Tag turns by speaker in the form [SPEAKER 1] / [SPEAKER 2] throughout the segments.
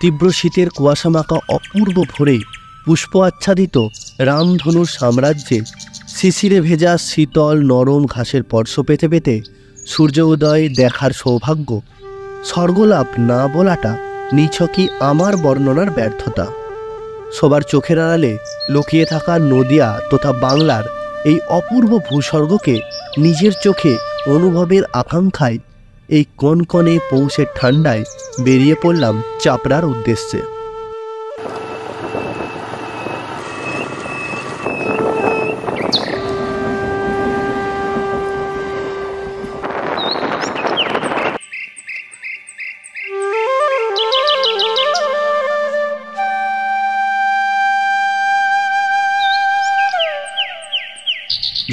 [SPEAKER 1] তীব্র শীতের কুয়াশামাখা অপূর্ব ভোরে পুষ্প আচ্ছাদিত রামধনুর সাম্রাজ্যে শিশিরে ভেজা শীতল নরম ঘাসের স্পর্শ পেতে পেতে সূর্য উদয় দেখার সৌভাগ্য স্বর্গলাভ না বলাটা নিছকই আমার বর্ণনার ব্যর্থতা। সবার চোখের আড়ালে লুকিয়ে থাকা নদিয়া তথা বাংলার এই অপূর্ব ভূস্বর্গকে নিজের চোখে অনুভবের আকাঙ্ক্ষায় এই কনকনে পৌষের ঠান্ডায় বেরিয়ে পড়লাম চাপড়ার উদ্দেশ্যে।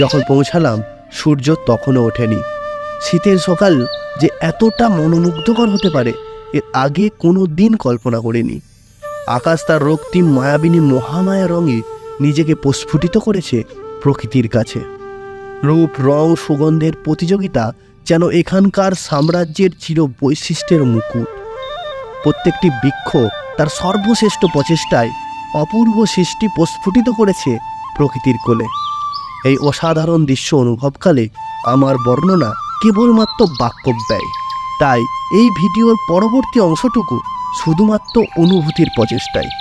[SPEAKER 1] যখন পৌঁছালাম সূর্য তখনও ওঠেনি। শীতের সকাল যে এতটা মনোমুগ্ধকর হতে পারে এর আগে কোনো দিন কল্পনা করিনি। আকাশ তার রক্তিম মায়াবিনী মহামায়া রঙে নিজেকে প্রস্ফুটিত করেছে প্রকৃতির কাছে। রূপ রং সুগন্ধের প্রতিযোগিতা যেন এখানকার সাম্রাজ্যের চির বৈশিষ্ট্যের মুকুট। প্রত্যেকটি বৃক্ষ তার সর্বশ্রেষ্ঠ প্রচেষ্টায় অপূর্ব সৃষ্টি প্রস্ফুটিত করেছে প্রকৃতির কোলে। এই অসাধারণ দৃশ্য অনুভবকালে আমার বর্ণনা কেবলমাত্র বাক্যব্যয়, তাই এই ভিডিওর পরবর্তী অংশটুকু শুধুমাত্র অনুভূতির প্রচেষ্টায়।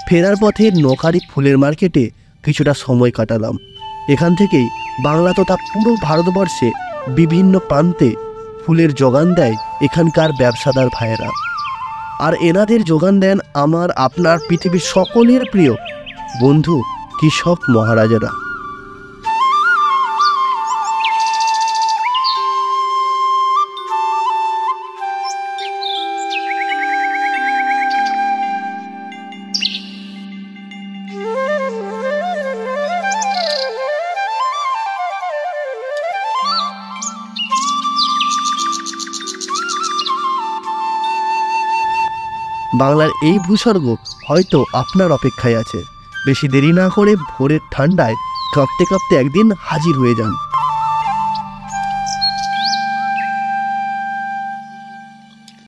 [SPEAKER 1] ফেরার পথে নোকারি ফুলের মার্কেটে কিছুটা সময় কাটালাম। এখান থেকেই বাংলা তথা পুরো ভারতবর্ষে বিভিন্ন প্রান্তে ফুলের যোগান দেয় এখানকার ব্যবসাদার ভাইয়েরা। আর এনাদের যোগান দেন আমার আপনার পৃথিবীর সকলের প্রিয় বন্ধু কৃষক মহারাজারা। বাংলার এই ভূস্বর্গ হয়তো আপনার অপেক্ষায় আছে। বেশি দেরি না করে ভোরের ঠান্ডায় কাঁপতে কাঁপতে একদিন হাজির হয়ে যান।